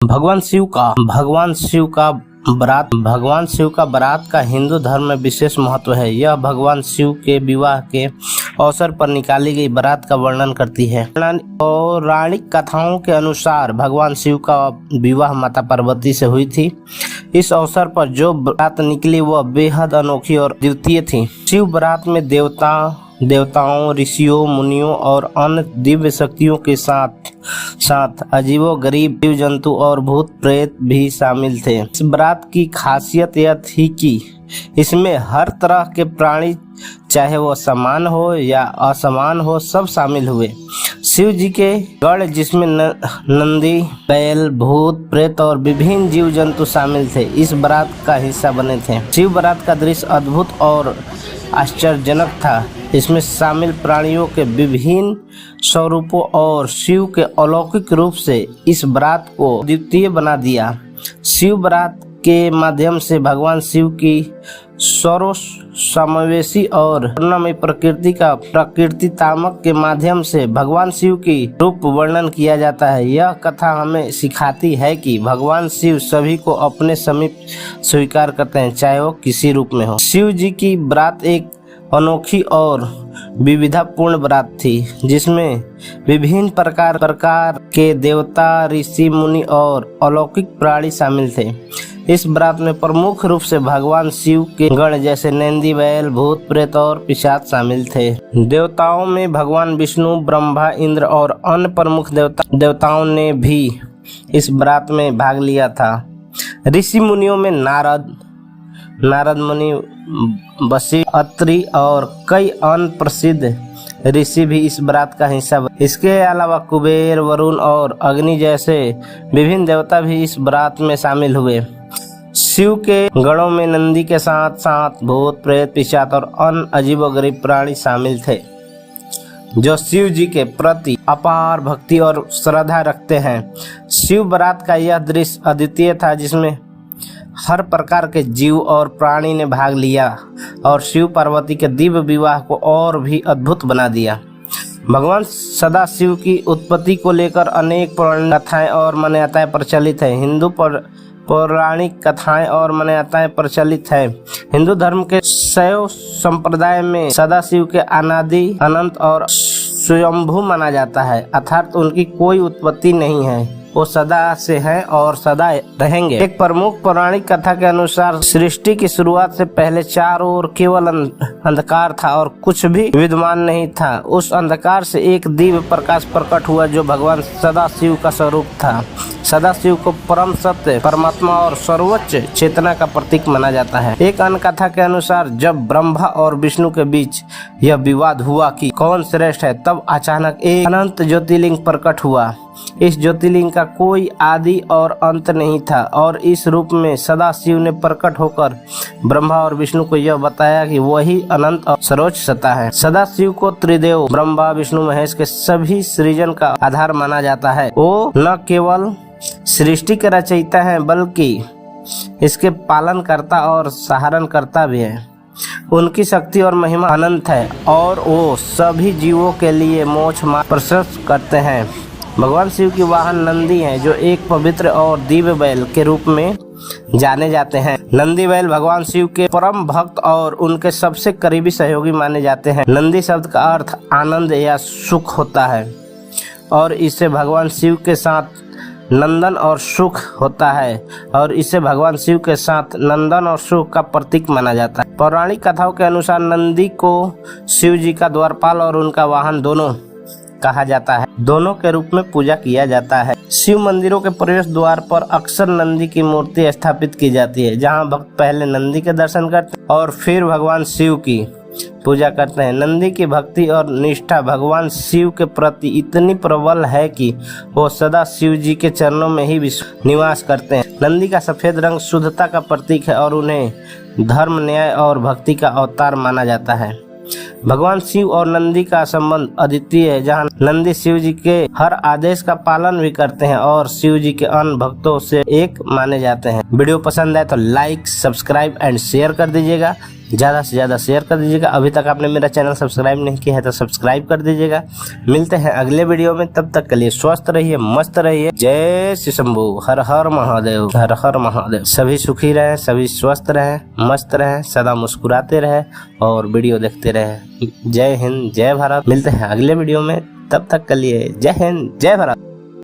भगवान शिव का बारात का हिंदू धर्म में विशेष महत्व है। यह भगवान शिव के विवाह के अवसर पर निकाली गई बारात का वर्णन करती है। पौराणिक कथाओं के अनुसार भगवान शिव का विवाह माता पार्वती से हुई थी। इस अवसर पर जो बारात निकली वह बेहद अनोखी और द्वितीय थी। शिव बारात में देवताओं, ऋषियों, मुनियों और अन्य दिव्य शक्तियों के साथ साथ अजीबोगरीब जीव जंतु और भूत प्रेत भी शामिल थे। इस बारात की खासियत यह थी कि इसमें हर तरह के प्राणी, चाहे वो समान हो या असमान हो, सब शामिल हुए। शिव जी के गढ़ जिसमें नंदी, बैल, भूत प्रेत और विभिन्न जीव जंतु शामिल थे, इस बारात का हिस्सा बने थे। शिव बारात का दृश्य अद्भुत और आश्चर्यजनक था। इसमें शामिल प्राणियों के विभिन्न स्वरूपों और शिव के अलौकिक रूप से इस बारात को द्वितीय बना दिया। शिव बारात के माध्यम से भगवान शिव की सर्वसमावेशी और वर्णमय प्रकृतितामक के माध्यम से भगवान शिव की रूप वर्णन किया जाता है। यह कथा हमें सिखाती है कि भगवान शिव सभी को अपने समीप स्वीकार करते हैं, चाहे वो किसी रूप में हो। शिव जी की बारात एक अनोखी और विविधतापूर्ण बारात थी, जिसमें विभिन्न प्रकार के देवता, ऋषि, मुनि और अलौकिक प्राणी शामिल थे। इस बारात में प्रमुख रूप से भगवान शिव के गण जैसे नंदी, बैल, भूत प्रेत और पिशाच शामिल थे। देवताओं में भगवान विष्णु, ब्रह्मा, इंद्र और अन्य प्रमुख देवताओं ने भी इस बारात में भाग लिया था। ऋषि मुनियों में नारद मुनि, वशिष्ठ, अत्रि और कई अन्य प्रसिद्ध ऋषि भी इस बारात का हिस्सा बने। इसके अलावा कुबेर, वरुण और अग्नि जैसे विभिन्न देवता भी इस बारात में शामिल हुए। शिव के गणों में नंदी के साथ साथ भूत प्रेत, पिशाच और अन्य अजीबोगरीब प्राणी शामिल थे, जो शिव जी के प्रति अपार भक्ति और श्रद्धा रखते हैं। शिव बारात का यह दृश्य अद्वितीय था, जिसमें हर प्रकार के जीव और प्राणी ने भाग लिया और शिव पार्वती के दिव्य विवाह को और भी अद्भुत बना दिया। भगवान सदाशिव की उत्पत्ति को लेकर अनेक पौराणिक कथाएं और मान्यताएं प्रचलित है। पौराणिक कथाएं और मान्यताएं प्रचलित है। हिंदू धर्म के शैव संप्रदाय में सदाशिव के अनादि, अनंत और स्वयंभू माना जाता है, अर्थात उनकी कोई उत्पत्ति नहीं है, वो सदा से हैं और सदा रहेंगे। एक प्रमुख पौराणिक कथा के अनुसार सृष्टि की शुरुआत से पहले चारों ओर केवल अंधकार था और कुछ भी विद्यमान नहीं था। उस अंधकार से एक दिव्य प्रकाश प्रकट हुआ, जो भगवान सदाशिव का स्वरूप था। सदाशिव को परम सत्य, परमात्मा और सर्वोच्च चेतना का प्रतीक माना जाता है। एक अन्य कथा के अनुसार जब ब्रह्मा और विष्णु के बीच यह विवाद हुआ कि कौन श्रेष्ठ है, तब अचानक एक अनंत ज्योतिर्लिंग प्रकट हुआ। इस ज्योतिर्लिंग का कोई आदि और अंत नहीं था और इस रूप में सदाशिव ने प्रकट होकर ब्रह्मा और विष्णु को यह बताया कि वही अनंत और सर्वोच्च सत्ता है। सदाशिव को त्रिदेव ब्रह्मा, विष्णु, महेश के सभी सृजन का आधार माना जाता है। वो न केवल सृष्टि के रचयिता है, बल्कि इसके पालन करता और सहारण करता भी है। उनकी शक्ति और महिमा अनंत है और वो सभी जीवों के लिए मोक्ष मार्ग प्रशस्त करते हैं। भगवान शिव की वाहन नंदी है, जो एक पवित्र और दिव्य बैल के रूप में जाने जाते हैं। नंदी बैल भगवान शिव के परम भक्त और उनके सबसे करीबी सहयोगी माने जाते हैं। नंदी शब्द का अर्थ आनंद या सुख होता है और इससे भगवान शिव के साथ नंदन और सुख होता है और इसे भगवान शिव के साथ नंदन और सुख का प्रतीक माना जाता है। पौराणिक कथाओं के अनुसार नंदी को शिव जी का द्वारपाल और उनका वाहन दोनों कहा जाता है। दोनों के रूप में पूजा किया जाता है। शिव मंदिरों के प्रवेश द्वार पर अक्सर नंदी की मूर्ति स्थापित की जाती है, जहां भक्त पहले नंदी के दर्शन करते हैं और फिर भगवान शिव की पूजा करते हैं। नंदी की भक्ति और निष्ठा भगवान शिव के प्रति इतनी प्रबल है कि वो सदा शिव जी के चरणों में ही निवास करते हैं। नंदी का सफेद रंग शुद्धता का प्रतीक है और उन्हें धर्म, न्याय और भक्ति का अवतार माना जाता है। भगवान शिव और नंदी का संबंध अद्वितीय है, जहां नंदी शिव जी के हर आदेश का पालन भी करते हैं और शिव जी के अन्य भक्तों से एक माने जाते हैं। वीडियो पसंद आए तो लाइक, सब्सक्राइब एंड शेयर कर दीजिएगा। ज़्यादा से ज़्यादा शेयर कर दीजिएगा। अभी तक आपने मेरा चैनल सब्सक्राइब नहीं किया है तो सब्सक्राइब कर दीजिएगा। मिलते हैं अगले वीडियो में, तब तक के लिए स्वस्थ रहिए, मस्त रहिए। जय श्री शंभू, हर हर महादेव, हर हर महादेव। सभी सुखी रहें, सभी स्वस्थ रहें, मस्त रहें, सदा मुस्कुराते रहें और वीडियो देखते रहें। जय हिंद, जय भारत। मिलते हैं अगले वीडियो में, तब तक के लिए जय हिंद, जय भारत।